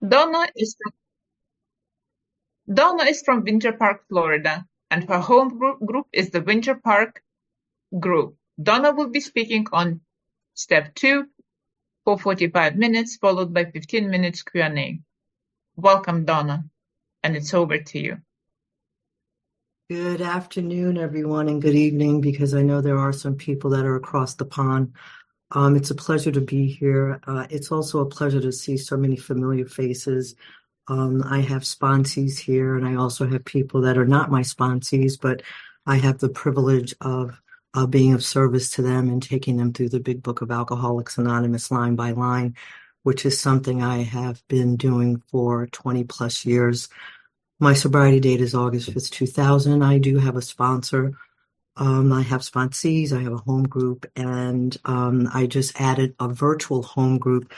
Donna is from, Donna is from Winter Park, Florida, and her home group is the Winter Park group. Donna will be speaking on step 2 for 45 minutes, followed by 15 minutes Q&A. Welcome, Donna, and it's over to you. Good afternoon, everyone, and good evening, because I know there are some people that are across the pond. It's a pleasure to be here. It's also a pleasure to see so many familiar faces. I have sponsees here, and I also have people that are not my sponsees, but I have the privilege of being of service to them and taking them through the big book of Alcoholics Anonymous line by line, which is something I have been doing for 20 plus years. My sobriety date is August 5th, 2000. I do have a sponsor. I have sponsees, I have a home group, and I just added a virtual home group.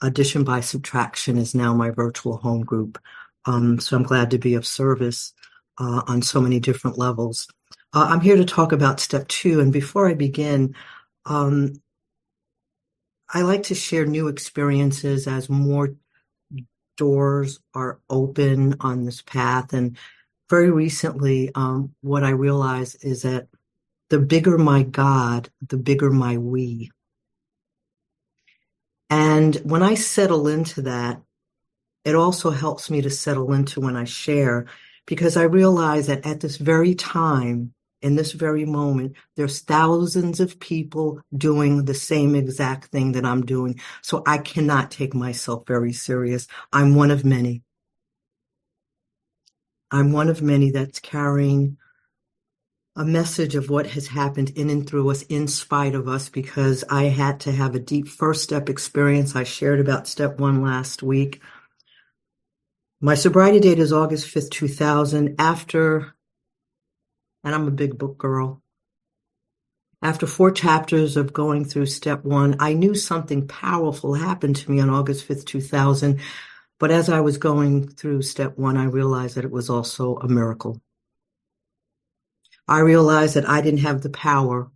Addition by Subtraction is now my virtual home group. So I'm glad to be of service on so many different levels. I'm here to talk about step 2. And before I begin, I like to share new experiences as more doors are open on this path. And very recently, what I realized is that the bigger my God, the bigger my we. And when I settle into that, it also helps me to settle into when I share, because I realize that at this very time, in this very moment, there's thousands of people doing the same exact thing that I'm doing. So I cannot take myself very serious. I'm one of many. I'm one of many that's carrying a message of what has happened in and through us, in spite of us, because I had to have a deep first step experience. I shared about step 1 last week. My sobriety date is August 5th, 2000. And I'm a big book girl. After 4 chapters of going through step 1, I knew something powerful happened to me on August 5th, 2000. But as I was going through step 1, I realized that it was also a miracle. I realized that I didn't have the power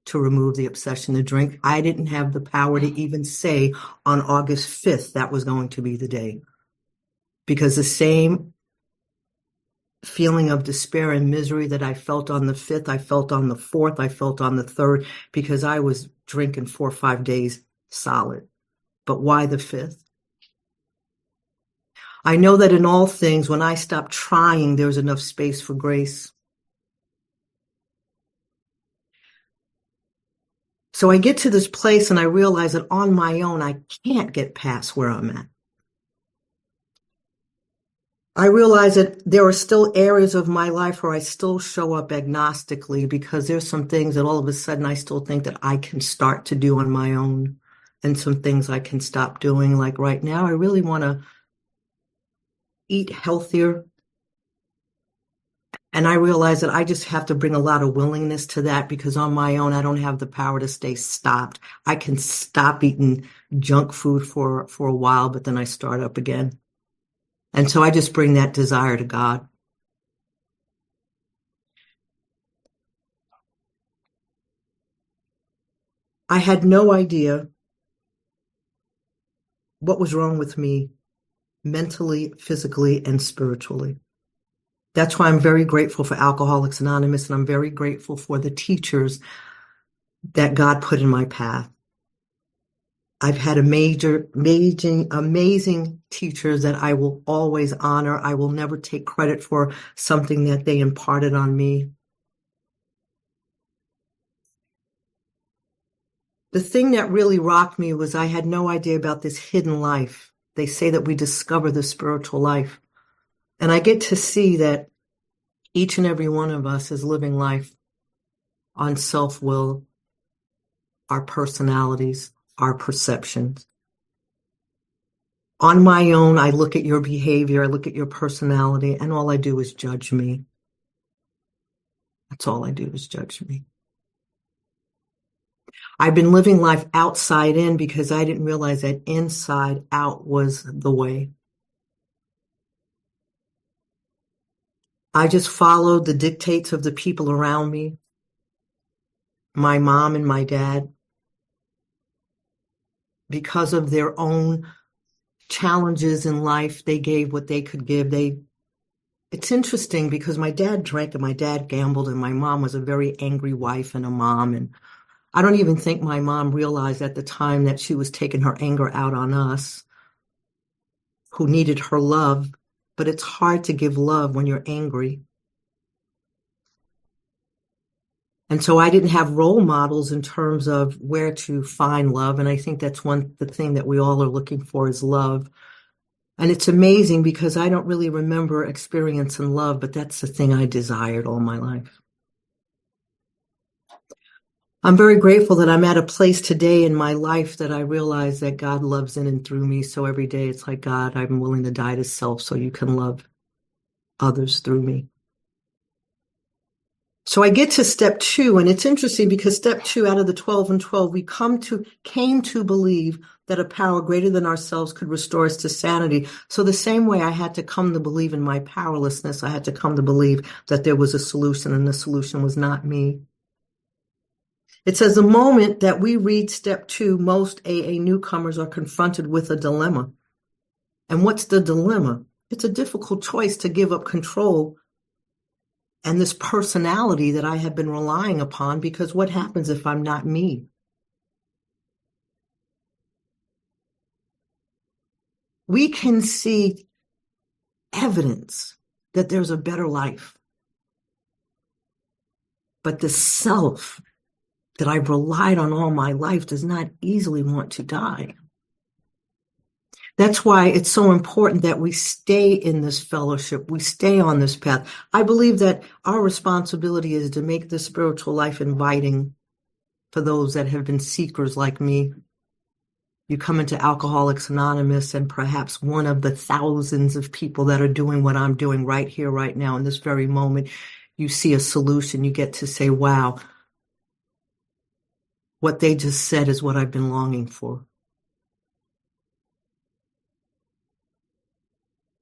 to remove the obsession to drink. I didn't have the power to even say on August 5th that was going to be the day. Because the same feeling of despair and misery that I felt on the 5th, I felt on the 4th, I felt on the 3rd, because I was drinking 4 or 5 days solid. But why the 5th? I know that in all things, when I stop trying, there's enough space for grace. So I get to this place and I realize that on my own, I can't get past where I'm at. I realize that there are still areas of my life where I still show up agnostically, because there's some things that all of a sudden I still think that I can start to do on my own, and some things I can stop doing. Like right now, I really want to eat healthier. And I realize that I just have to bring a lot of willingness to that, because on my own, I don't have the power to stay stopped. I can stop eating junk food for a while, but then I start up again. And so I just bring that desire to God. I had no idea what was wrong with me mentally, physically, and spiritually. That's why I'm very grateful for Alcoholics Anonymous, and I'm very grateful for the teachers that God put in my path. I've had amazing teachers that I will always honor. I will never take credit for something that they imparted on me. The thing that really rocked me was I had no idea about this hidden life. They say that we discover the spiritual life. And I get to see that each and every one of us is living life on self-will, our personalities, our perceptions. On my own, I look at your behavior, I look at your personality, and all I do is judge me. That's all I do is judge me. I've been living life outside in because I didn't realize that inside out was the way. I just followed the dictates of the people around me, my mom and my dad, because of their own challenges in life. They gave what they could give. It's interesting because my dad drank and my dad gambled, and my mom was a very angry wife and a mom. And I don't even think my mom realized at the time that she was taking her anger out on us, who needed her love. But it's hard to give love when you're angry. And so I didn't have role models in terms of where to find love. And I think that's the thing that we all are looking for is love. And it's amazing because I don't really remember experiencing love, but that's the thing I desired all my life. I'm very grateful that I'm at a place today in my life that I realize that God loves in and through me. So every day it's like, God, I'm willing to die to self so you can love others through me. So I get to step 2, and it's interesting because step 2 out of the 12 and 12, we came to believe that a power greater than ourselves could restore us to sanity. So the same way I had to come to believe in my powerlessness, I had to come to believe that there was a solution, and the solution was not me. It says the moment that we read step 2, most AA newcomers are confronted with a dilemma. And what's the dilemma? It's a difficult choice to give up control and this personality that I have been relying upon, because what happens if I'm not me? We can see evidence that there's a better life. But the self that I've relied on all my life does not easily want to die. That's why it's so important that we stay in this fellowship, we stay on this path. I believe that our responsibility is to make the spiritual life inviting for those that have been seekers like me. You come into Alcoholics Anonymous, and perhaps one of the thousands of people that are doing what I'm doing right here, right now, in this very moment, you see a solution. You get to say, wow, what they just said is what I've been longing for.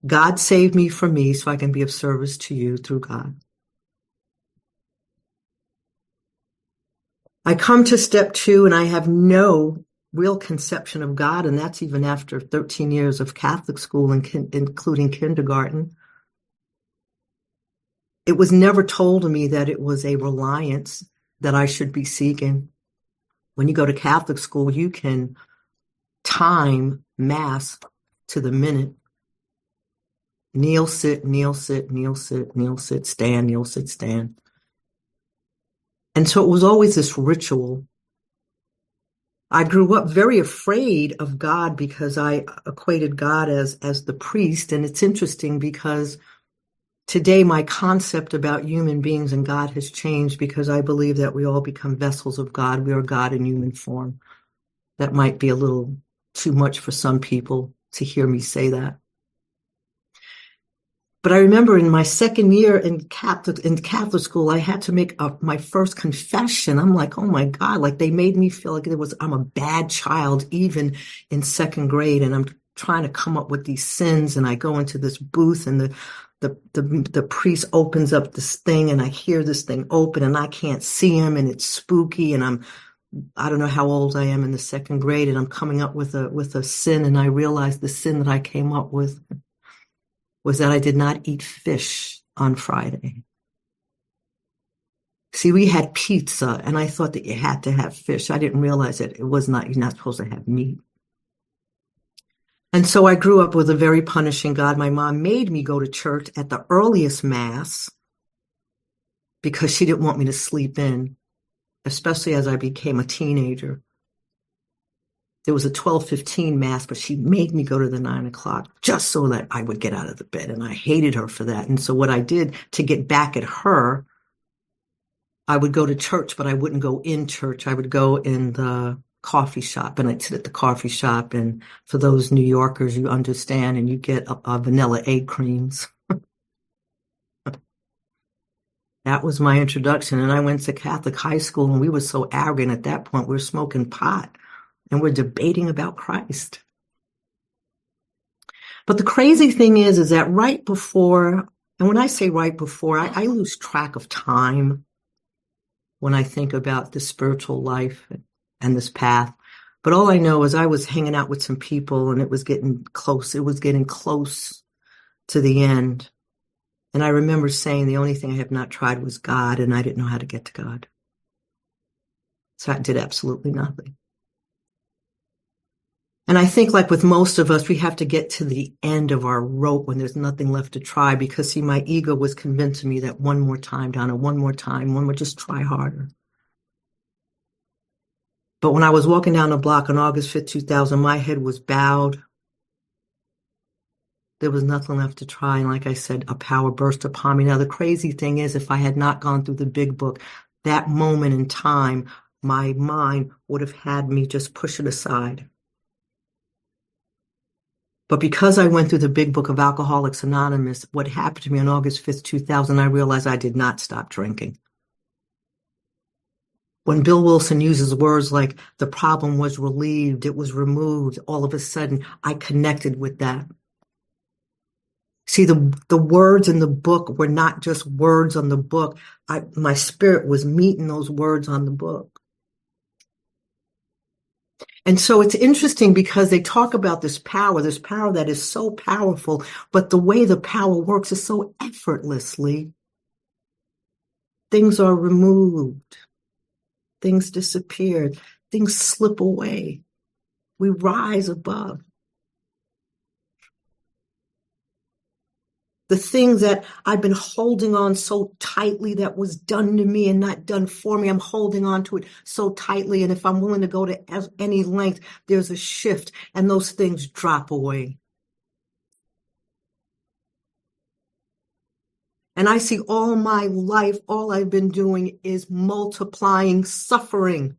God saved me from me so I can be of service to you through God. I come to step 2 and I have no real conception of God, and that's even after 13 years of Catholic school, including kindergarten. It was never told to me that it was a reliance that I should be seeking. When you go to Catholic school, you can time Mass to the minute. Kneel, sit, kneel, sit, kneel, sit, kneel, sit, stand, kneel, sit, stand. And so it was always this ritual. I grew up very afraid of God because I equated God as the priest. And it's interesting because today my concept about human beings and God has changed, because I believe that we all become vessels of God. We are God in human form. That might be a little too much for some people to hear me say that. But I remember in my second year in Catholic school, I had to make my first confession. I'm like, oh my God, like they made me feel like I'm a bad child, even in second grade. And I'm trying to come up with these sins. And I go into this booth, and the priest opens up this thing, and I hear this thing open, and I can't see him, and it's spooky. And I don't know how old I am in the second grade, and I'm coming up with a sin. And I realized the sin that I came up with was that I did not eat fish on Friday. See, we had pizza, and I thought that you had to have fish. I didn't realize that you're not supposed to have meat. And so I grew up with a very punishing God. My mom made me go to church at the earliest Mass because she didn't want me to sleep in, especially as I became a teenager. There was a 12:15 Mass, but she made me go to the 9 o'clock just so that I would get out of the bed. And I hated her for that. And so what I did to get back at her, I would go to church, but I wouldn't go in church. I would go in the coffee shop, and I'd sit at the coffee shop. And for those New Yorkers, you understand, and you get a vanilla egg creams. That was my introduction. And I went to Catholic high school, and we were so arrogant at that point. We were smoking pot. And we're debating about Christ. But the crazy thing is that right before, and when I say right before, I lose track of time when I think about the spiritual life and this path. But all I know is I was hanging out with some people and it was getting close. It was getting close to the end. And I remember saying the only thing I have not tried was God, and I didn't know how to get to God. So I did absolutely nothing. And I think, like with most of us, we have to get to the end of our rope when there's nothing left to try, because see, my ego was convincing me that one more time, Donna, one more time, one more, just try harder. But when I was walking down the block on August 5th, 2000, my head was bowed. There was nothing left to try. And like I said, a power burst upon me. Now, the crazy thing is, if I had not gone through the big book, that moment in time, my mind would have had me just push it aside. But because I went through the big book of Alcoholics Anonymous, what happened to me on August 5th, 2000, I realized I did not stop drinking. When Bill Wilson uses words like the problem was relieved, it was removed, all of a sudden I connected with that. See, the words in the book were not just words on the book. My spirit was meeting those words on the book. And so it's interesting because they talk about this power that is so powerful, but the way the power works is so effortlessly. Things are removed. Things disappear. Things slip away. We rise above. The things that I've been holding on so tightly that was done to me and not done for me, I'm holding on to it so tightly. And if I'm willing to go to any length, there's a shift and those things drop away. And I see all my life, all I've been doing is multiplying suffering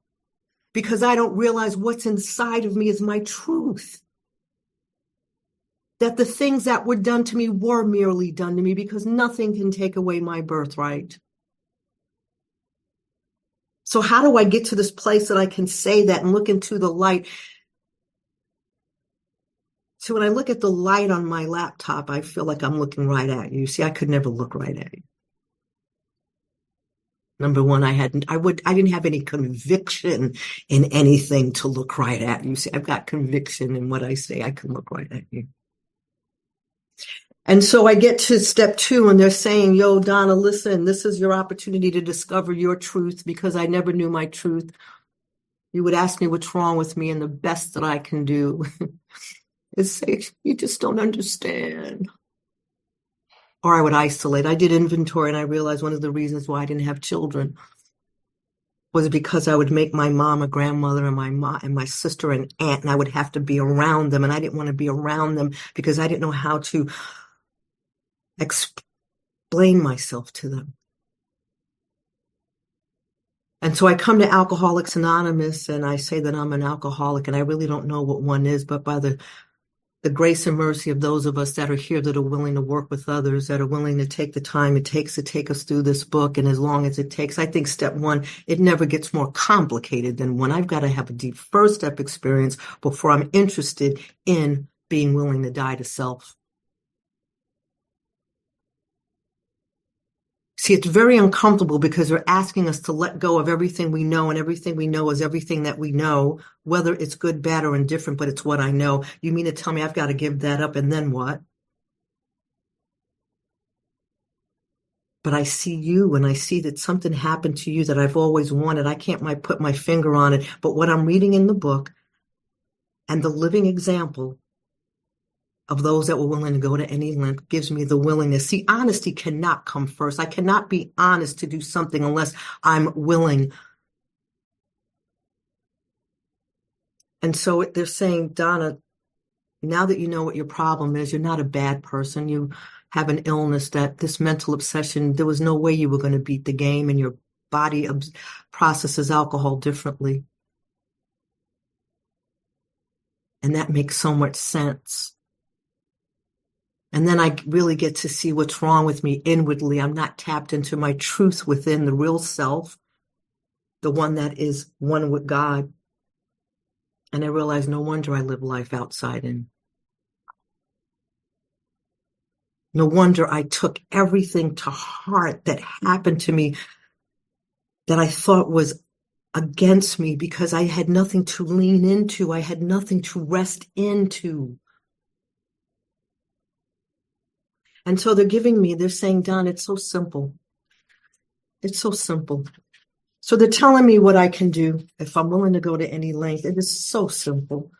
because I don't realize what's inside of me is my truth. That the things that were done to me were merely done to me because nothing can take away my birthright. So how do I get to this place that I can say that and look into the light? So when I look at the light on my laptop, I feel like I'm looking right at you. See, I could never look right at you. Number one, I didn't have any conviction in anything to look right at you. See, I've got conviction in what I say. I can look right at you. And so I get to step 2 and they're saying, yo, Donna, listen, this is your opportunity to discover your truth because I never knew my truth. You would ask me what's wrong with me, and the best that I can do is say, you just don't understand. Or I would isolate. I did inventory and I realized one of the reasons why I didn't have children was because I would make my mom a grandmother and my mom and my sister an aunt, and I would have to be around them, and I didn't want to be around them because I didn't know how to explain myself to them. And so I come to Alcoholics Anonymous and I say that I'm an alcoholic, and I really don't know what one is, but by the grace and mercy of those of us that are here that are willing to work with others, that are willing to take the time it takes to take us through this book, and as long as it takes, I think step 1, it never gets more complicated than when I've got to have a deep first step experience before I'm interested in being willing to die to self. See, it's very uncomfortable because they're asking us to let go of everything we know, and everything we know is everything that we know, whether it's good, bad, or indifferent, but it's what I know. You mean to tell me I've got to give that up, and then what? But I see you, and I see that something happened to you that I've always wanted. I can't put my finger on it, but what I'm reading in the book and the living example of those that were willing to go to any length gives me the willingness. See, honesty cannot come first. I cannot be honest to do something unless I'm willing. And so they're saying, Donna, now that you know what your problem is, you're not a bad person. You have an illness, that this mental obsession, there was no way you were going to beat the game, and your body processes alcohol differently. And that makes so much sense. And then I really get to see what's wrong with me inwardly. I'm not tapped into my truth within, the real self, the one that is one with God. And I realize no wonder I live life outside in. No wonder I took everything to heart that happened to me that I thought was against me because I had nothing to lean into. I had nothing to rest into. And so they're saying, Don, it's so simple. It's so simple. So they're telling me what I can do if I'm willing to go to any length. It is so simple.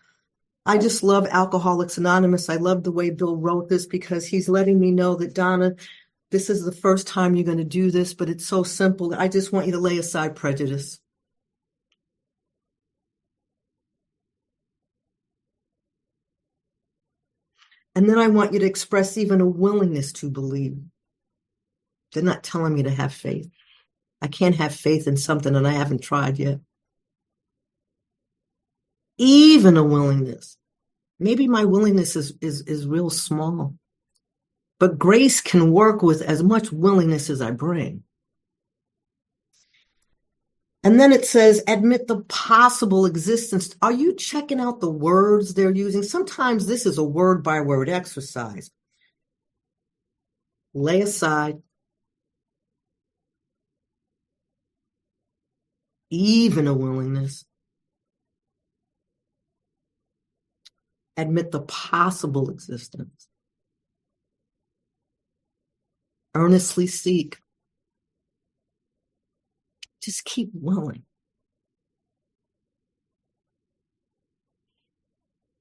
I just love Alcoholics Anonymous. I love the way Bill wrote this because he's letting me know that, Donna, this is the first time you're going to do this, but it's so simple. I just want you to lay aside prejudice. And then I want you to express even a willingness to believe. They're not telling me to have faith. I can't have faith in something that I haven't tried yet. Even a willingness. Maybe my willingness is real small. But grace can work with as much willingness as I bring. And then it says, admit the possible existence. Are you checking out the words they're using? Sometimes this is a word by word exercise. Lay aside. Even a willingness. Admit the possible existence. Earnestly seek. Just keep willing.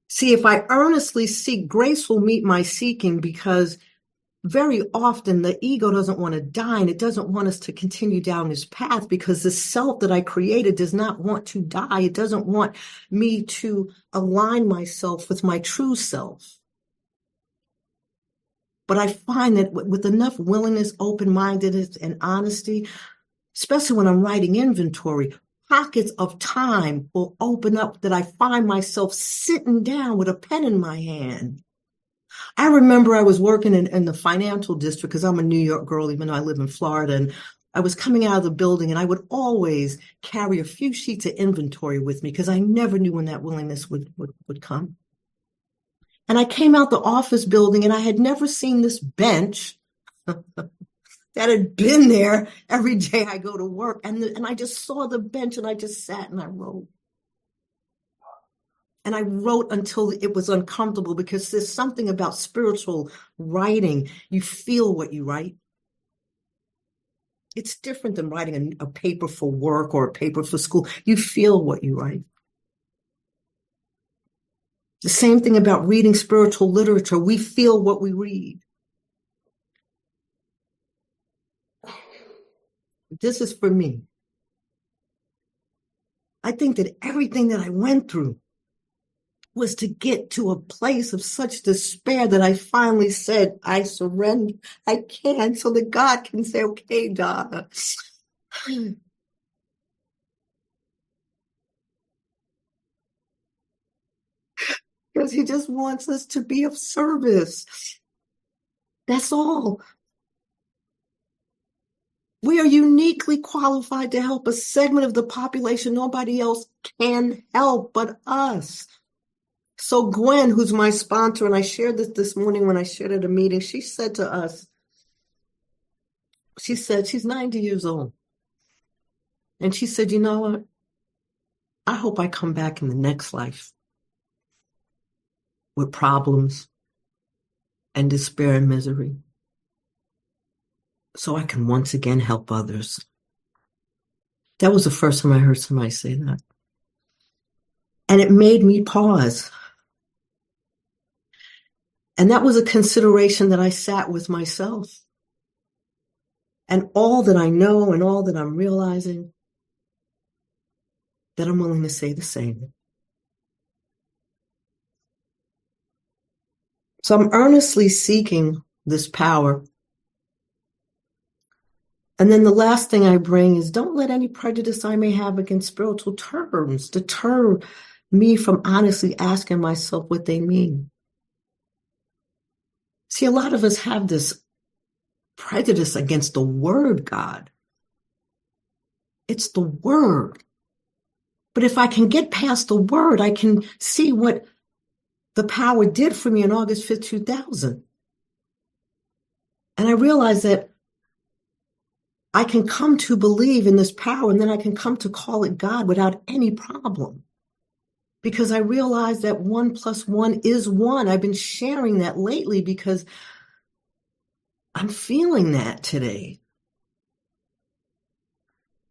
See, if I earnestly seek, grace will meet my seeking, because very often the ego doesn't want to die, and it doesn't want us to continue down this path, because the self that I created does not want to die. It doesn't want me to align myself with my true self. But I find that with enough willingness, open-mindedness, and honesty, especially when I'm writing inventory, pockets of time will open up that I find myself sitting down with a pen in my hand. I remember I was working in the financial district, because I'm a New York girl, even though I live in Florida, and I was coming out of the building, and I would always carry a few sheets of inventory with me because I never knew when that willingness would come. And I came out the office building, and I had never seen this bench that had been there every day I go to work. And I just saw the bench, and I just sat and I wrote. And I wrote until it was uncomfortable, because there's something about spiritual writing. You feel what you write. It's different than writing a paper for work or a paper for school. You feel what you write. The same thing about reading spiritual literature. We feel what we read. This is for me. I think that everything that I went through was to get to a place of such despair that I finally said, I surrender. I can, so that God can say, okay, Donna. Because he just wants us to be of service. That's all. We are uniquely qualified to help a segment of the population nobody else can help but us. So Gwen, who's my sponsor, and I shared this morning when I shared at a meeting, she said to us, she said, she's 90 years old. And she said, you know what? I hope I come back in the next life with problems and despair and misery, so I can once again help others. That was the first time I heard somebody say that. And it made me pause. And that was a consideration that I sat with myself. And all that I know and all that I'm realizing, that I'm willing to say the same. So I'm earnestly seeking this power. And then the last thing I bring is, don't let any prejudice I may have against spiritual terms deter me from honestly asking myself what they mean. See, a lot of us have this prejudice against the word God. It's the word. But if I can get past the word, I can see what the power did for me on August 5th, 2000. And I realized that I can come to believe in this power, and then I can come to call it God without any problem. Because I realize that 1 + 1 is 1. I've been sharing that lately because I'm feeling that today.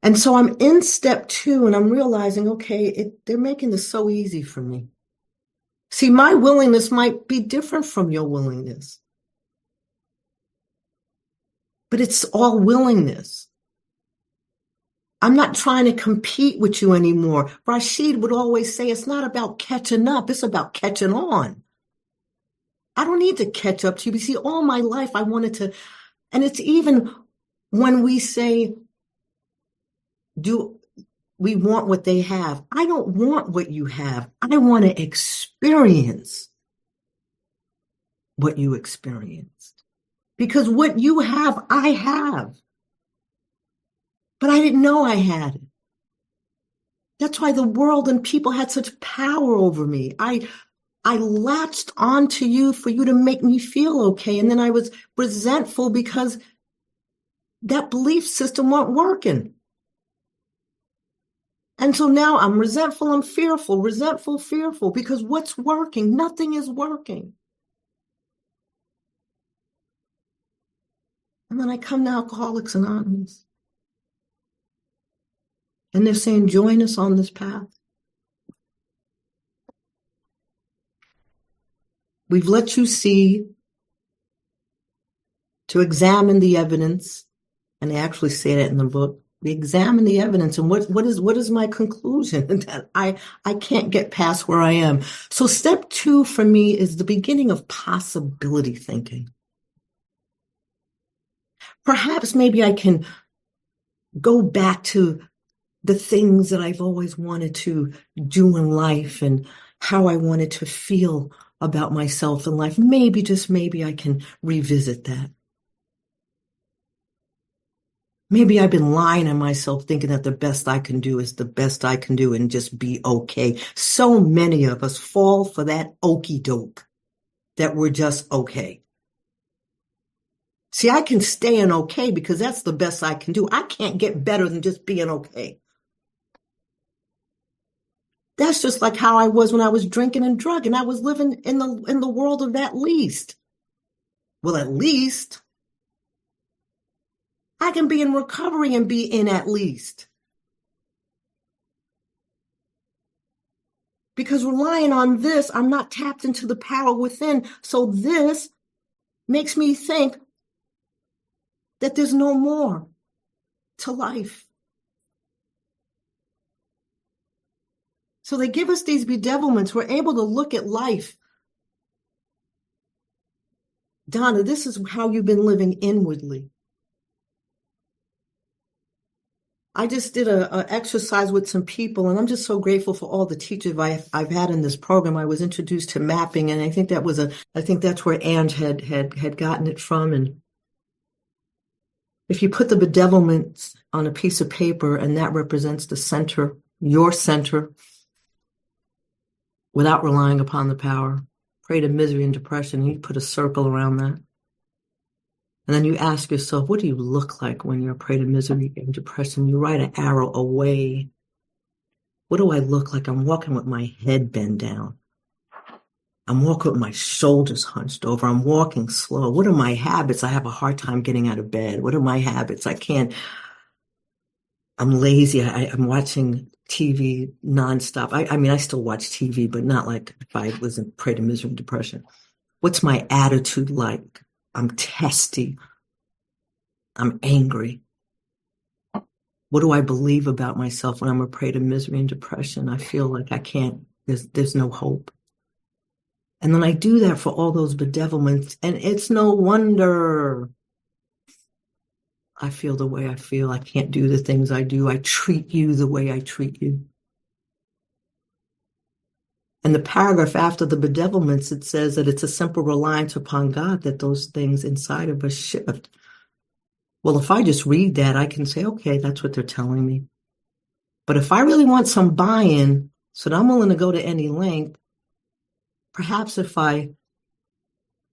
And so I'm in step 2 and I'm realizing, okay, they're making this so easy for me. See, my willingness might be different from your willingness, but it's all willingness. I'm not trying to compete with you anymore. Rashid would always say, it's not about catching up, it's about catching on. I don't need to catch up to you. You see, all my life I wanted to, and it's even when we say, do we want what they have? I don't want what you have. I want to experience what you experienced. Because what you have, I have. But I didn't know I had it. That's why the world and people had such power over me. I latched onto you for you to make me feel okay. And then I was resentful because that belief system wasn't working. And so now I'm resentful, I'm fearful, resentful, fearful, because what's working? Nothing is working. And then I come to Alcoholics Anonymous. And they're saying, join us on this path. We've let you see to examine the evidence. And they actually say that in the book. We examine the evidence, and what is my conclusion? That I can't get past where I am. So step 2 for me is the beginning of possibility thinking. Perhaps maybe I can go back to the things that I've always wanted to do in life and how I wanted to feel about myself in life. Maybe, just maybe, I can revisit that. Maybe I've been lying to myself thinking that the best I can do is the best I can do and just be okay. So many of us fall for that okey doke that we're just okay. See, I can stay in okay because that's the best I can do. I can't get better than just being okay. That's just like how I was when I was drinking and drugging. I was living in the world of at least. Well, at least I can be in recovery and be in at least. Because relying on this, I'm not tapped into the power within. So this makes me think that there's no more to life. So they give us these bedevilments. We're able to look at life. Donna, this is how you've been living inwardly. I just did an exercise with some people, and I'm just so grateful for all the teachers I've had in this program. I was introduced to mapping, and I think that's where Ange had gotten it from. And if you put the bedevilments on a piece of paper, and that represents the center, your center, without relying upon the power, prey to misery and depression, and you put a circle around that. And then you ask yourself, what do you look like when you're a prey to misery and depression? You write an arrow away. What do I look like? I'm walking with my head bent down. I'm walking with my shoulders hunched over. I'm walking slow. What are my habits? I have a hard time getting out of bed. What are my habits? I'm lazy. I'm watching TV nonstop. I mean, I still watch TV, but not like if I was a prey to misery and depression. What's my attitude like? I'm testy. I'm angry. What do I believe about myself when I'm a prey to misery and depression? I feel like I can't, there's no hope. And then I do that for all those bedevilments, and it's no wonder I feel the way I feel. I can't do the things I do. I treat you the way I treat you. And the paragraph after the bedevilments, it says that it's a simple reliance upon God that those things inside of us shift. Well, if I just read that, I can say, okay, that's what they're telling me. But if I really want some buy-in, so that I'm willing to go to any length, perhaps if I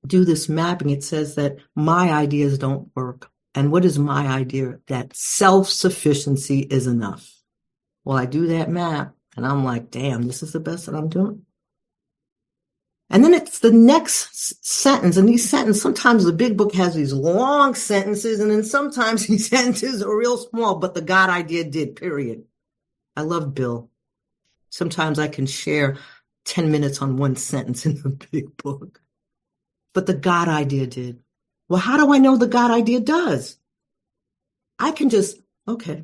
do this mapping, it says that my ideas don't work. And what is my idea? That self-sufficiency is enough. Well, I do that map and I'm like, damn, this is the best that I'm doing. And then it's the next sentence. And these sentences, sometimes the big book has these long sentences, and then sometimes these sentences are real small, but the God idea did, period. I love Bill. Sometimes I can share 10 minutes on one sentence in the big book. But the God idea did. Well, how do I know the God idea does? I can just, okay.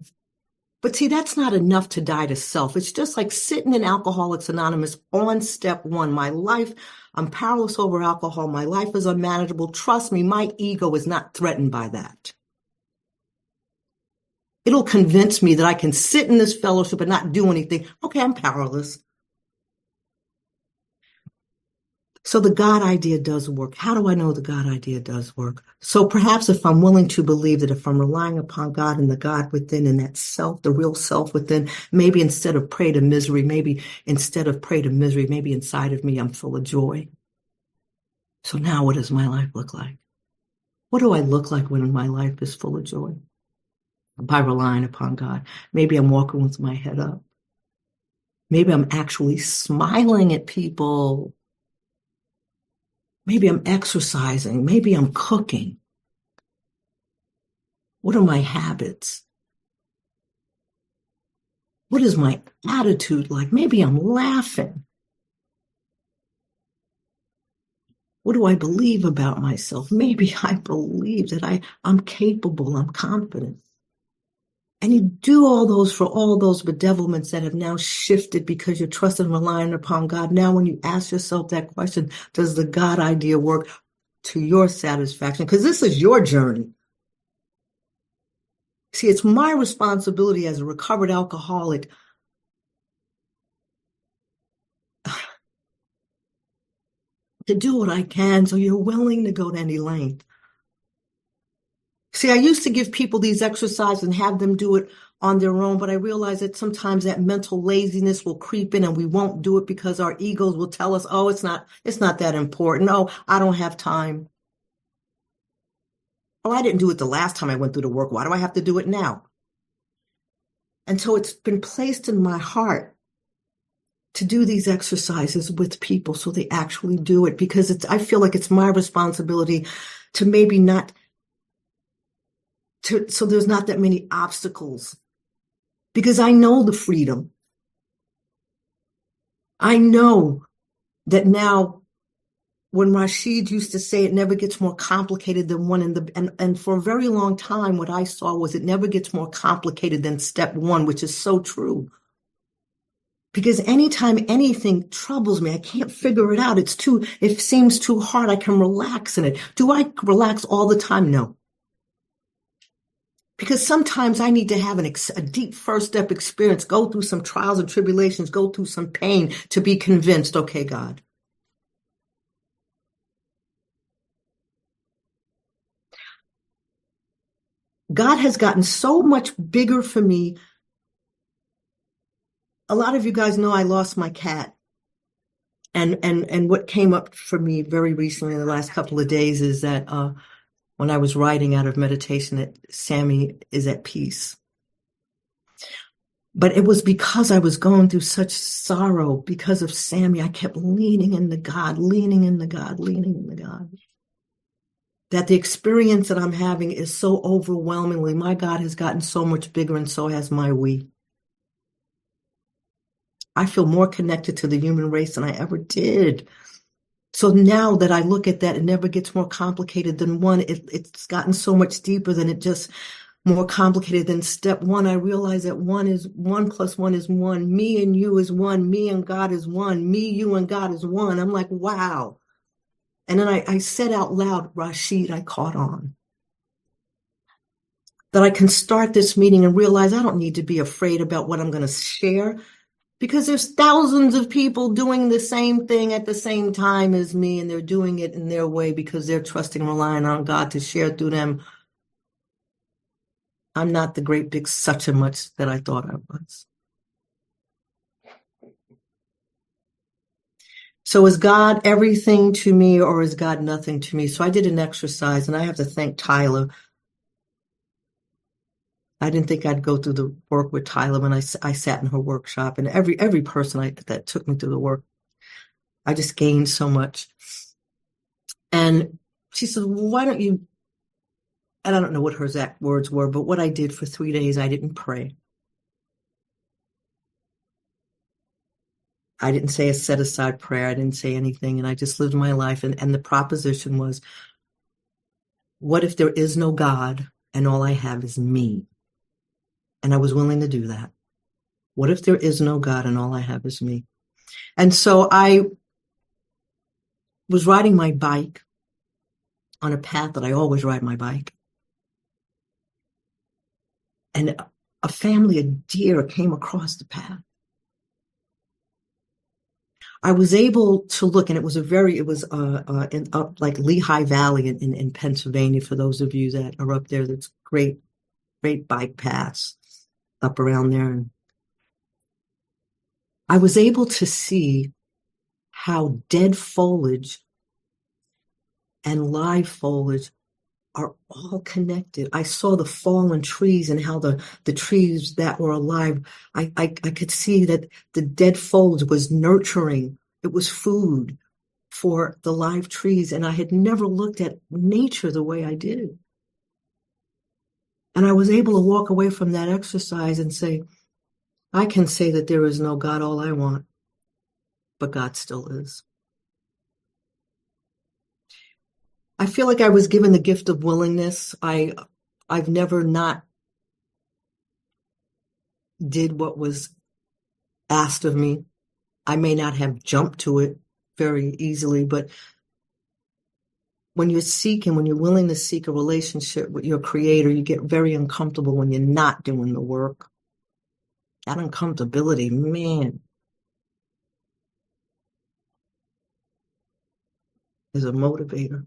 But see, that's not enough to die to self. It's just like sitting in Alcoholics Anonymous on step one. My life, I'm powerless over alcohol. My life is unmanageable. Trust me, my ego is not threatened by that. It'll convince me that I can sit in this fellowship and not do anything. Okay, I'm powerless. So the God idea does work. How do I know the God idea does work? So perhaps if I'm willing to believe that if I'm relying upon God and the God within and that self, the real self within, maybe instead of prey to misery, maybe inside of me, I'm full of joy. So now what does my life look like? What do I look like when my life is full of joy? By relying upon God. Maybe I'm walking with my head up. Maybe I'm actually smiling at people. Maybe I'm exercising. Maybe I'm cooking. What are my habits? What is my attitude like? Maybe I'm laughing. What do I believe about myself? Maybe I believe that I'm capable, I'm confident. And you do all those for all those bedevilments that have now shifted because you're trusting and relying upon God. Now, when you ask yourself that question, does the God idea work to your satisfaction? Because this is your journey. See, it's my responsibility as a recovered alcoholic to do what I can so you're willing to go to any length. See, I used to give people these exercises and have them do it on their own, but I realize that sometimes that mental laziness will creep in and we won't do it because our egos will tell us, oh, it's not that important. Oh, I don't have time. Oh, I didn't do it the last time I went through the work. Why do I have to do it now? And so it's been placed in my heart to do these exercises with people so they actually do it, because I feel like it's my responsibility to maybe not so there's not that many obstacles, because I know the freedom. I know that now, when Rashid used to say it never gets more complicated than one and for a very long time, what I saw was it never gets more complicated than step one, which is so true. Because anytime anything troubles me, I can't figure it out. It seems too hard. I can relax in it. Do I relax all the time? No. Because sometimes I need to have a deep first step experience, go through some trials and tribulations, go through some pain to be convinced, okay, God. God has gotten so much bigger for me. A lot of you guys know I lost my cat. And what came up for me very recently in the last couple of days is that when I was writing out of meditation, that Sammy is at peace. But it was because I was going through such sorrow because of Sammy. I kept leaning into God, leaning into God, leaning into God. That the experience that I'm having is so overwhelmingly, my God has gotten so much bigger, and so has my we. I feel more connected to the human race than I ever did. So now that I look at that, it never gets more complicated than one. It's gotten so much deeper than it just more complicated than step one. I realize that 1 plus 1 is 1. Me and you is 1. Me and God is 1. Me, you, and God is 1. I'm like, wow. And then I said out loud, Rashid, I caught on. That I can start this meeting and realize I don't need to be afraid about what I'm going to share, because there's thousands of people doing the same thing at the same time as me, and they're doing it in their way because they're trusting and relying on God to share through them. I'm not the great big such and much that I thought I was. So is God everything to me, or is God nothing to me? So I did an exercise, and I have to thank Tyler I didn't think I'd go through the work with Tyler when I sat in her workshop, and every person that took me through the work, I just gained so much. And she said, well, why don't you, and I don't know what her exact words were, but what I did for 3 days, I didn't pray. I didn't say a set aside prayer. I didn't say anything. And I just lived my life. And the proposition was, what if there is no God and all I have is me? And I was willing to do that. What if there is no God and all I have is me? And so I was riding my bike on a path that I always ride my bike. And a family of deer came across the path. I was able to look, and it was in up like Lehigh Valley in Pennsylvania, for those of you that are up there. That's great bike paths up around there. And I was able to see how dead foliage and live foliage are all connected. I saw the fallen trees and how the trees that were alive, I could see that the dead foliage was nurturing. It was food for the live trees. And I had never looked at nature the way I did. And I was able to walk away from that exercise and say, I can say that there is no God all I want, but God still is. I feel like I was given the gift of willingness. I've never not did what was asked of me. I may not have jumped to it very easily, but when you're willing to seek a relationship with your creator, you get very uncomfortable when you're not doing the work. That uncomfortability, man, is a motivator.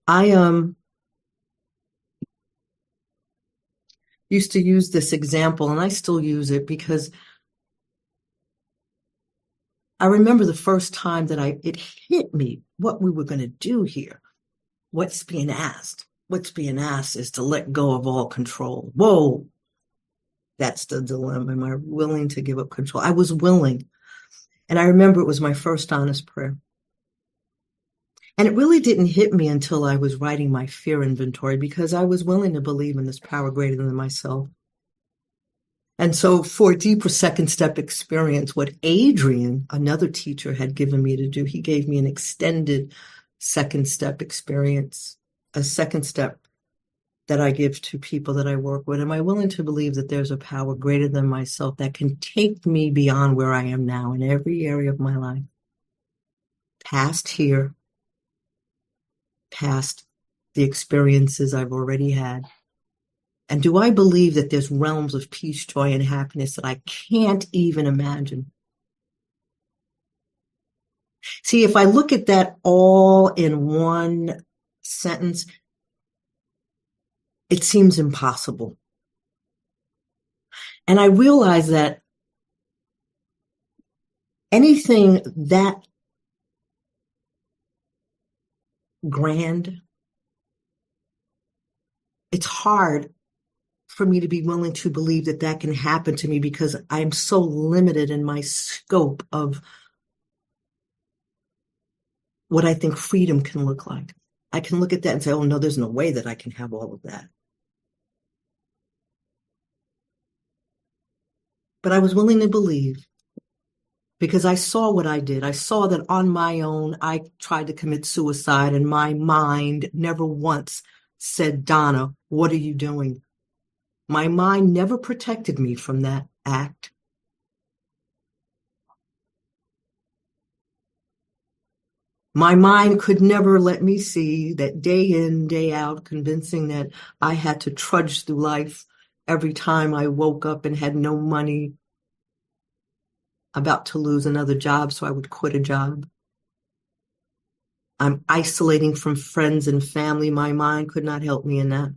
I used to use this example, and I still use it because I remember the first time that it hit me what we were going to do here. What's being asked? What's being asked is to let go of all control. Whoa, that's the dilemma. Am I willing to give up control? I was willing. And I remember it was my first honest prayer. And it really didn't hit me until I was writing my fear inventory, because I was willing to believe in this power greater than myself. And so for a deeper second step experience, what Adrian, another teacher, had given me to do, he gave me an extended second step experience, a second step that I give to people that I work with. Am I willing to believe that there's a power greater than myself that can take me beyond where I am now in every area of my life? Past here, past the experiences I've already had. And do I believe that there's realms of peace, joy, and happiness that I can't even imagine? See, if I look at that all in one sentence, it seems impossible. And I realize that anything that grand, it's hard for me to be willing to believe that that can happen to me, because I'm so limited in my scope of what I think freedom can look like. I can look at that and say, oh no, there's no way that I can have all of that. But I was willing to believe, because I saw what I did. I saw that on my own, I tried to commit suicide, and my mind never once said, Donna, what are you doing? My mind never protected me from that act. My mind could never let me see that day in, day out, convincing that I had to trudge through life every time I woke up and had no money, about to lose another job, so I would quit a job. I'm isolating from friends and family. My mind could not help me in that.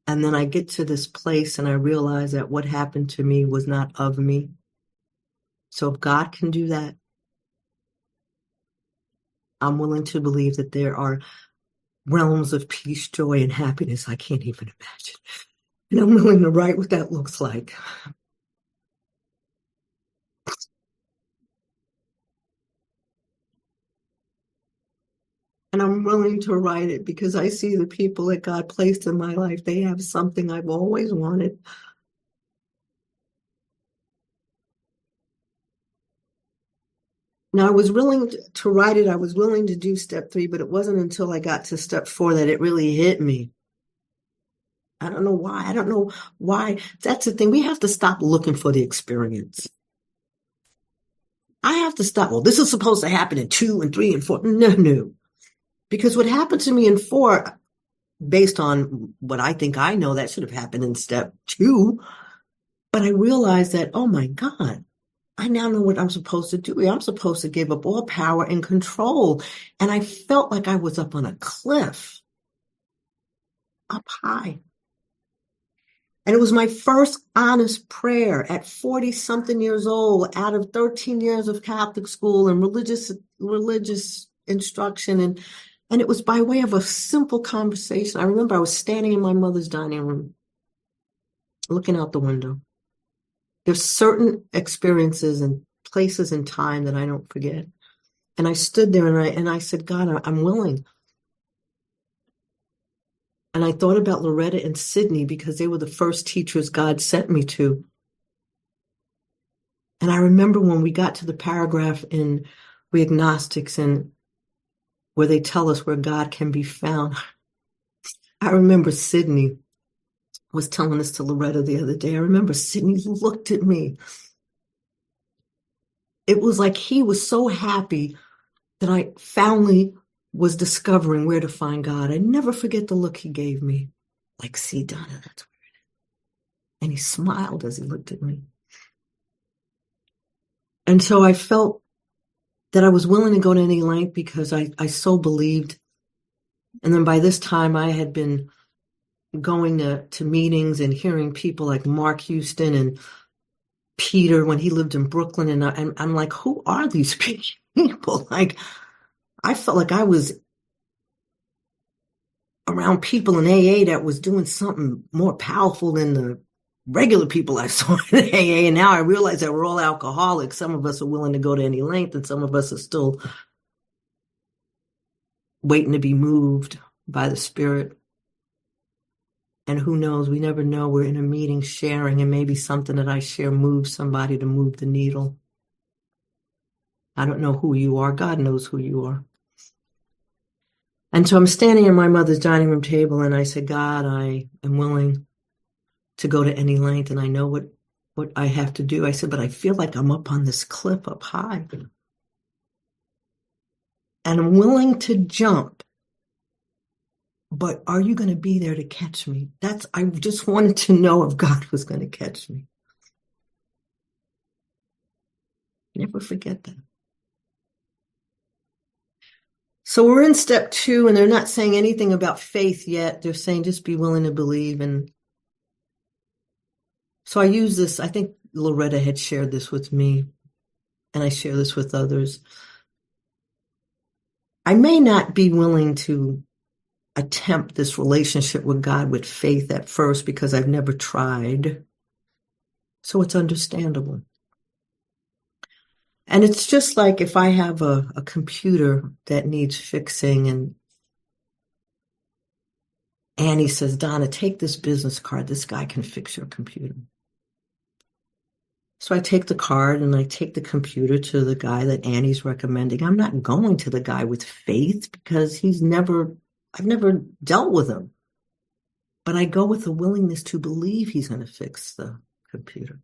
And then I get to this place and I realize that what happened to me was not of me. So if God can do that, I'm willing to believe that there are realms of peace, joy, and happiness I can't even imagine. And I'm willing to write what that looks like. And I'm willing to write it because I see the people that God placed in my life. They have something I've always wanted. Now, I was willing to write it. I was willing to do step 3, but it wasn't until I got to step 4 that it really hit me. I don't know why. I don't know why. That's the thing. We have to stop looking for the experience. I have to stop. Well, this is supposed to happen in 2 and 3 and 4. No. Because what happened to me in 4, based on what I think I know, that should have happened in step 2. But I realized that, oh my God, I now know what I'm supposed to do. I'm supposed to give up all power and control. And I felt like I was up on a cliff, up high. And it was my first honest prayer at 40 something years old, out of 13 years of Catholic school and religious instruction. And it was by way of a simple conversation. I remember I was standing in my mother's dining room, looking out the window. There's certain experiences and places in time that I don't forget. And I stood there and I said, God, I'm willing. And I thought about Loretta and Sydney because they were the first teachers God sent me to. And I remember when we got to the paragraph in We Agnostics and where they tell us where God can be found. I remember Sydney was telling this to Loretta the other day. I remember Sydney looked at me. It was like he was so happy that I finally was discovering where to find God. I never forget the look he gave me. Like, see, Donna, that's where it is. And he smiled as he looked at me. And so I felt that I was willing to go to any length because I so believed. And then by this time I had been going to meetings and hearing people like Mark Houston and Peter when he lived in Brooklyn. And I'm like, who are these people? Like, I felt like I was around people in AA that was doing something more powerful than the regular people I saw in AA. And now I realize that we're all alcoholics. Some of us are willing to go to any length, and some of us are still waiting to be moved by the Spirit. And who knows? We never know. We're in a meeting sharing, and maybe something that I share moves somebody to move the needle. I don't know who you are. God knows who you are. And so I'm standing at my mother's dining room table, and I said, God, I am willing to go to any length, and I know what I have to do. I said, but I feel like I'm up on this cliff up high. And I'm willing to jump. But are you going to be there to catch me? I just wanted to know if God was going to catch me. Never forget that. So we're in step 2, and they're not saying anything about faith yet. They're saying just be willing to believe. And so I use this. I think Loretta had shared this with me, and I share this with others. I may not be willing to attempt this relationship with God with faith at first because I've never tried. So it's understandable. And it's just like if I have a computer that needs fixing and Annie says, Donna, take this business card. This guy can fix your computer. So I take the card and I take the computer to the guy that Annie's recommending. I'm not going to the guy with faith because I've never dealt with him. But I go with the willingness to believe he's going to fix the computer.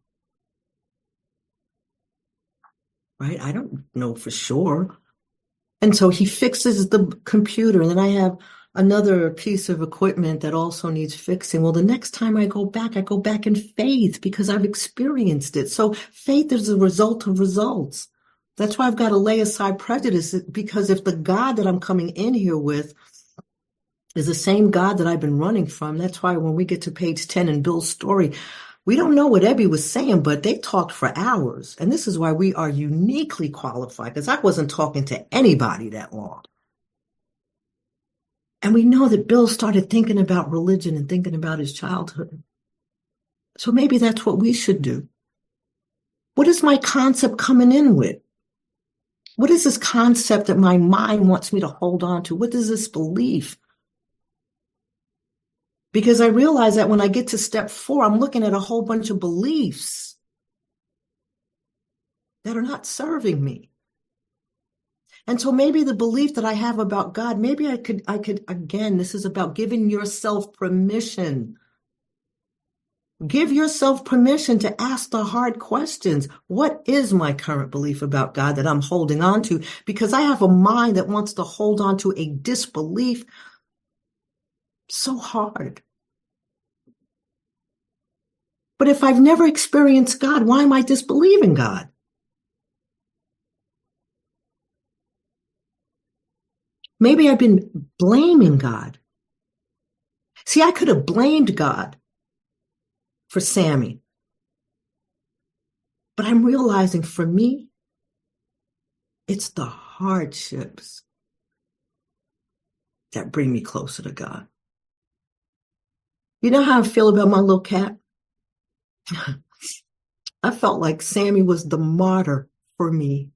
Right? I don't know for sure. And so he fixes the computer, and then I have another piece of equipment that also needs fixing. Well, the next time I go back in faith because I've experienced it. So faith is a result of results. That's why I've got to lay aside prejudice, because if the God that I'm coming in here with is the same God that I've been running from, that's why when we get to page 10 in Bill's story, We don't know what Ebby was saying, but they talked for hours. And this is why we are uniquely qualified, because I wasn't talking to anybody that long. And we know that Bill started thinking about religion and thinking about his childhood. So maybe that's what we should do. What is my concept coming in with? What is this concept that my mind wants me to hold on to? What is this belief? Because I realize that when I get to step 4, I'm looking at a whole bunch of beliefs that are not serving me. And so maybe the belief that I have about God, maybe I could, again, this is about giving yourself permission. Give yourself permission to ask the hard questions. What is my current belief about God that I'm holding on to? Because I have a mind that wants to hold on to a disbelief so hard. But if I've never experienced God, why am I disbelieving God? Maybe I've been blaming God. See, I could have blamed God for Sammy. But I'm realizing for me, it's the hardships that bring me closer to God. You know how I feel about my little cat? I felt like Sammy was the martyr for me.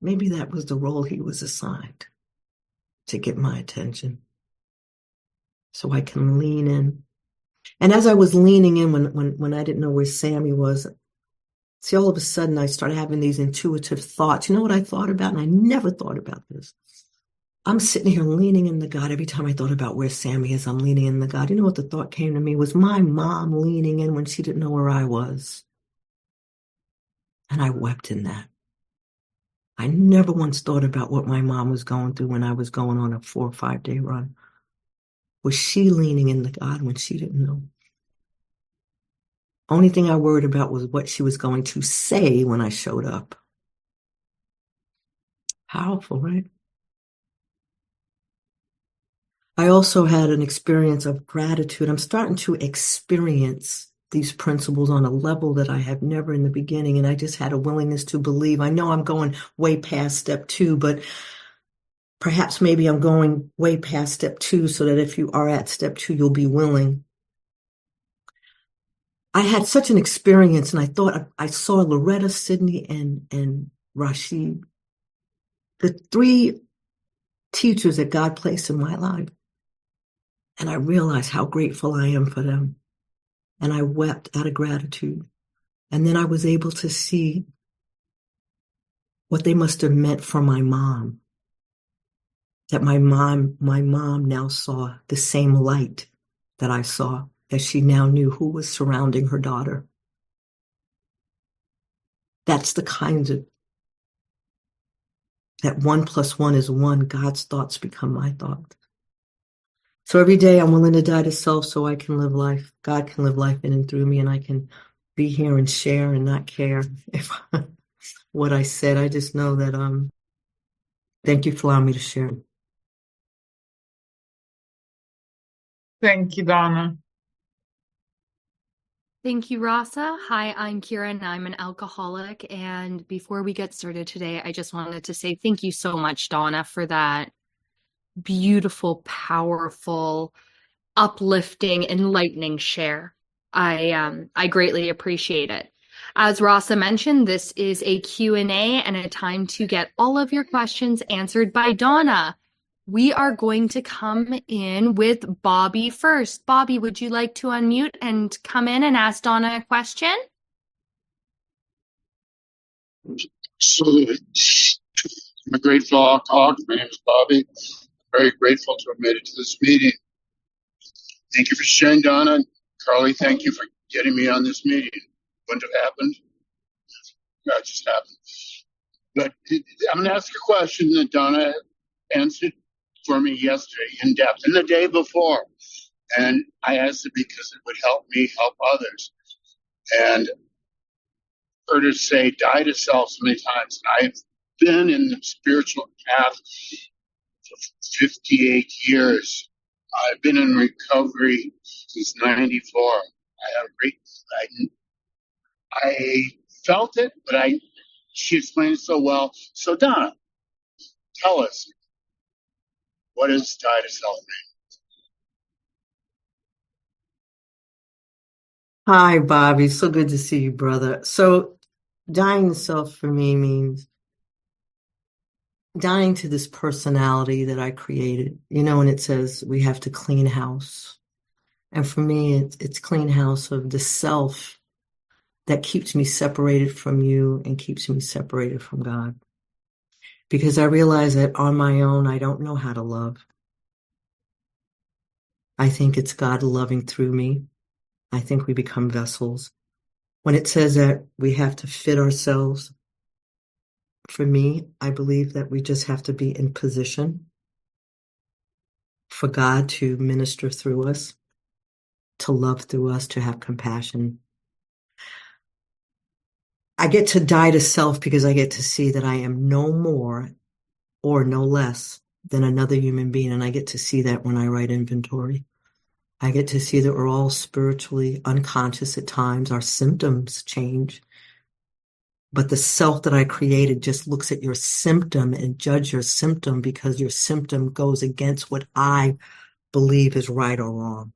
Maybe that was the role he was assigned, to get my attention so I can lean in. And as I was leaning in when I didn't know where Sammy was, see, all of a sudden I started having these intuitive thoughts. You know what I thought about? And I never thought about this. I'm sitting here leaning into God. Every time I thought about where Sammy is, I'm leaning into God. You know what the thought came to me was my mom leaning in when she didn't know where I was. And I wept in that. I never once thought about what my mom was going through when I was going on a 4 or 5 day run. Was she leaning into God when she didn't know? Only thing I worried about was what she was going to say when I showed up. Powerful, right? I also had an experience of gratitude. I'm starting to experience these principles on a level that I have never in the beginning. And I just had a willingness to believe. I know I'm going way past step 2, but perhaps maybe I'm going way past step 2 so that if you are at step 2, you'll be willing. I had such an experience, and I thought I saw Loretta, Sydney, and Rashid, the 3 teachers that God placed in my life. And I realized how grateful I am for them. And I wept out of gratitude. And then I was able to see what they must have meant for my mom. That my mom now saw the same light that I saw, as she now knew who was surrounding her daughter. That's the kind of, that 1 + 1 is 1. God's thoughts become my thoughts. So every day I'm willing to die to self so I can live life. God can live life in and through me, and I can be here and share and not care if what I said. I just know that thank you for allowing me to share. Thank you, Donna. Thank you, Rasa. Hi, I'm Kira, and I'm an alcoholic. And before we get started today, I just wanted to say thank you so much, Donna, for that beautiful, powerful, uplifting, enlightening share. I greatly appreciate it. As Rasa mentioned, this is a Q&A and a time to get all of your questions answered by Donna. We are going to come in with Bobby first. Bobby, would you like to unmute and come in and ask Donna a question? Absolutely. I'm a grateful alcoholic. My name is Bobby. Very grateful to have made it to this meeting. Thank you for sharing, Donna. Carly, thank you for getting me on this meeting. Wouldn't have happened. That just happened. But I'm going to ask a question that Donna answered for me yesterday in depth and the day before. And I asked it because it would help me help others. And heard her say, die to self so many times. And I've been in the spiritual path for 58 years. I've been in recovery since '94. I felt it, but she explained it so well. So Donna, tell us, what does die to self mean? Hi, Bobby. So good to see you, brother. So dying to self for me means dying to this personality that I created. You know, when it says we have to clean house. And for me, it's clean house of the self that keeps me separated from you and keeps me separated from God. Because I realize that on my own, I don't know how to love. I think it's God loving through me. I think we become vessels. When it says that we have to fit ourselves, for me, I believe that we just have to be in position for God to minister through us, to love through us, to have compassion. I get to die to self because I get to see that I am no more or no less than another human being. And I get to see that when I write inventory. I get to see that we're all spiritually unconscious at times. Our symptoms change. But the self that I created just looks at your symptom and judge your symptom because your symptom goes against what I believe is right or wrong.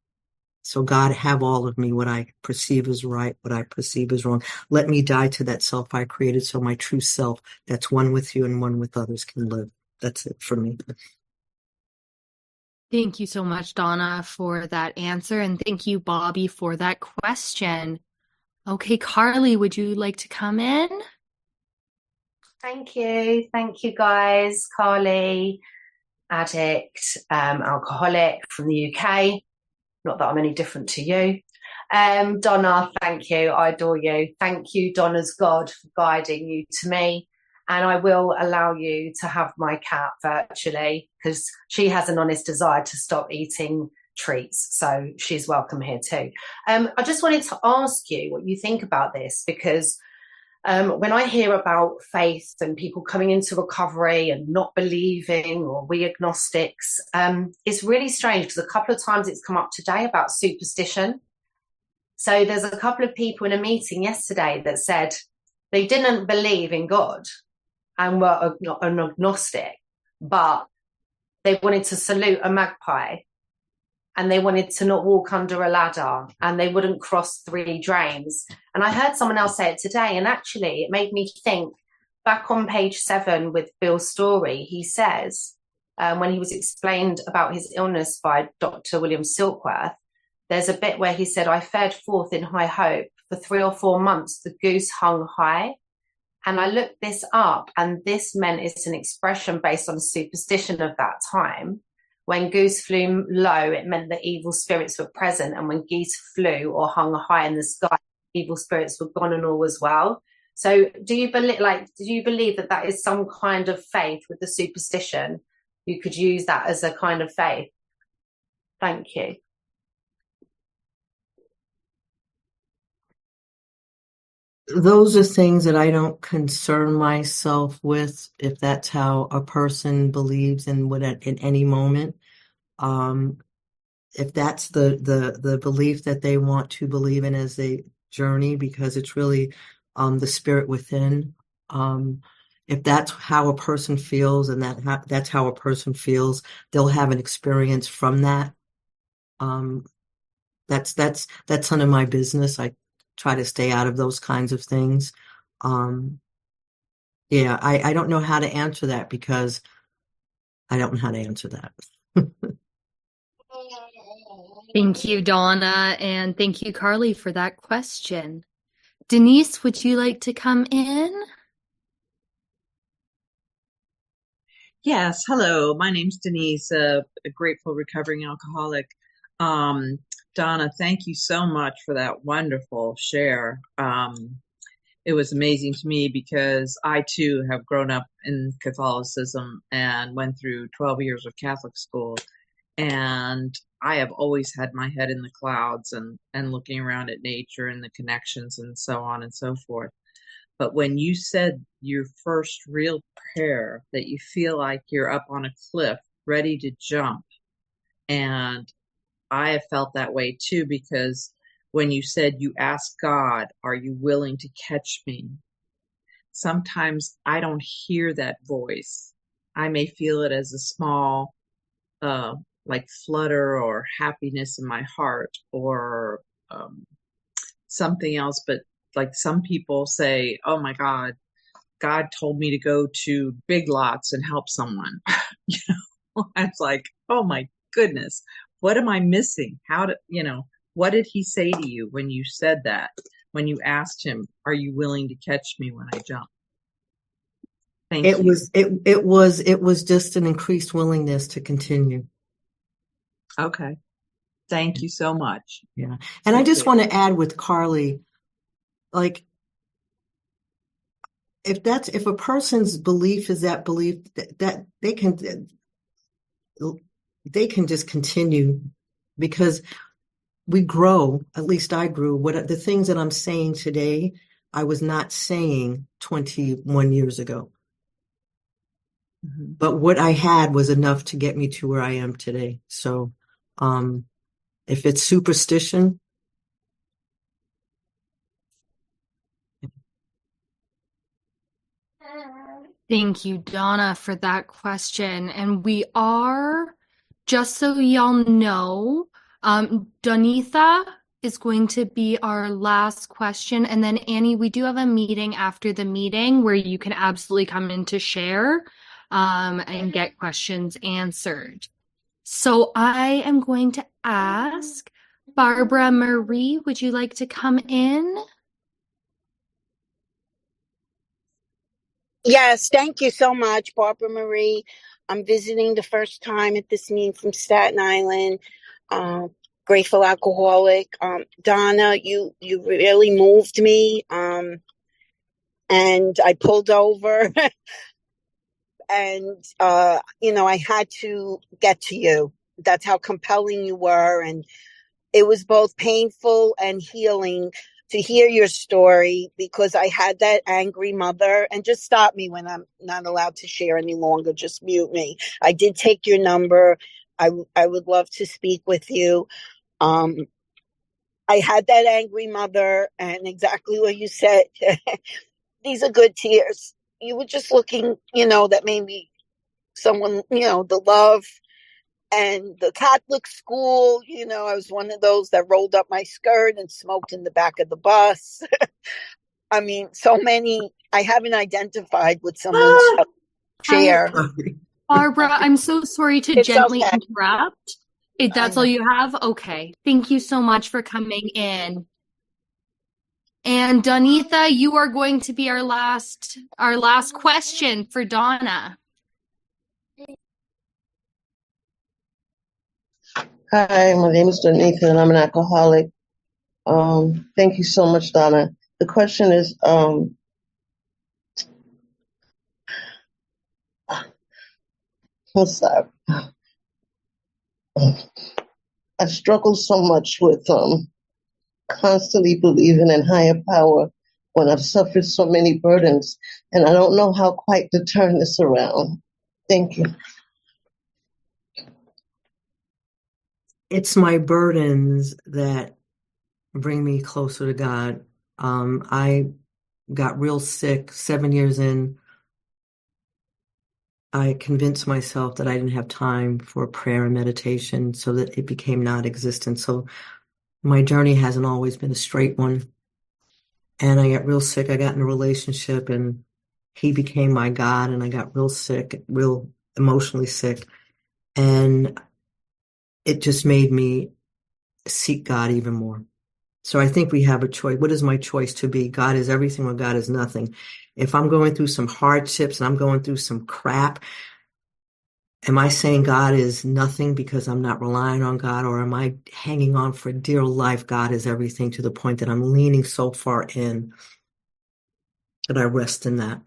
So God, have all of me, what I perceive as right, what I perceive as wrong. Let me die to that self I created so my true self, that's one with you and one with others, can live. That's it for me. Thank you so much, Donna, for that answer. And thank you, Bobby, for that question. Okay, Carly, would you like to come in? Thank you. Thank you, guys. Carly, addict, alcoholic from the UK. Not that I'm any different to you. Donna, thank you. I adore you. Thank you, Donna's God, for guiding you to me. And I will allow you to have my cat virtually because she has an honest desire to stop eating treats. So she's welcome here too. I just wanted to ask you what you think about this because when I hear about faith and people coming into recovery and not believing or we agnostics, it's really strange because a couple of times it's come up today about superstition. So there's a couple of people in a meeting yesterday that said they didn't believe in God and were an agnostic, but they wanted to salute a magpie and they wanted to not walk under a ladder and they wouldn't cross 3 drains. And I heard someone else say it today, and actually it made me think back on page 7 with Bill's story. He says, when he was explained about his illness by Dr. William Silkworth, there's a bit where he said, I fared forth in high hope. For 3 or 4 months, the goose hung high. And I looked this up, and this meant it's an expression based on superstition of that time. When goose flew low, it meant that evil spirits were present. And when geese flew or hung high in the sky, evil spirits were gone and all was well. So do you believe that that is some kind of faith with the superstition? You could use that as a kind of faith. Thank you. Those are things that I don't concern myself with, if that's how a person believes in what in any moment. If that's the belief that they want to believe in as they journey, because it's really the spirit within. If that's how a person feels and that's how a person feels, they'll have an experience from that. That's none of my business. I try to stay out of those kinds of things. Yeah, I don't know how to answer that because I don't know how to answer that. Thank you, Donna, and thank you, Carly, for that question. Denise, would you like to come in? Yes, hello. My name's Denise, a grateful recovering alcoholic. Donna, thank you so much for that wonderful share. It was amazing to me because I too have grown up in Catholicism and went through 12 years of Catholic school. And I have always had my head in the clouds and looking around at nature and the connections and so on and so forth. But when you said your first real prayer that you feel like you're up on a cliff ready to jump. And I have felt that way too, because when you said you asked God, are you willing to catch me? Sometimes I don't hear that voice. I may feel it as a small, like flutter or happiness in my heart, or something else. But like some people say, oh my God, God told me to go to Big Lots and help someone. You know, I was like, oh my goodness, what am I missing? What did he say to you when you said that? When you asked him, are you willing to catch me when I jump? Thank you. It was just an increased willingness to continue. Okay. Thank you so much. Yeah. And I just want to add with Carly, like, if a person's belief is that belief, that they can just continue, because we grow. At least I grew. What the things that I'm saying today, I was not saying 21 years ago. Mm-hmm. But what I had was enough to get me to where I am today. So, if it's superstition, Thank you, Donna, for that question. And we are, just so y'all know, Donitha is going to be our last question. And then Annie, we do have a meeting after the meeting where you can absolutely come in to share and get questions answered. So I am going to ask Barbara Marie, would you like to come in? Yes, thank you so much, Barbara Marie. I'm visiting the first time at this meeting from Staten Island. Grateful alcoholic. Donna, you really moved me. And I pulled over and, I had to get to you. That's how compelling you were. And it was both painful and healing to hear your story, because I had that angry mother. And just stop me when I'm not allowed to share any longer. Just mute me. I did take your number. I would love to speak with you. I had that angry mother, and exactly what you said. These are good tears. You were just looking, that maybe someone, the love. And the Catholic school, I was one of those that rolled up my skirt and smoked in the back of the bus. I mean, so many. I haven't identified with someone's share. Barbara, I'm so sorry to gently interrupt. That's all you have? Okay. Thank you so much for coming in. And Donitha, you are going to be our last question for Donna. Hi, my name is Donita and I'm an alcoholic. Thank you so much, Donna. The question is, what's that? I struggle so much with constantly believing in higher power when I've suffered so many burdens, and I don't know how quite to turn this around. Thank you. It's my burdens that bring me closer to God. I got real sick 7 years in. I convinced myself that I didn't have time for prayer and meditation, so that it became non-existent. So my journey hasn't always been a straight one. And I got real sick. I got in a relationship and he became my God, and I got real sick, real emotionally sick. And it just made me seek God even more. So I think we have a choice. What is my choice to be? God is everything or God is nothing. If I'm going through some hardships and I'm going through some crap, am I saying God is nothing because I'm not relying on God? Or am I hanging on for dear life? God is everything, to the point that I'm leaning so far in that I rest in that.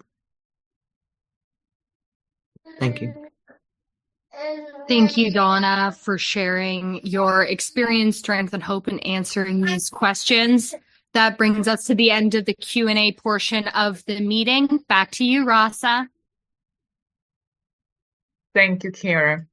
Thank you. Thank you, Donna, for sharing your experience, strength, and hope in answering these questions. That brings us to the end of the Q&A portion of the meeting. Back to you, Rasa. Thank you, Kira.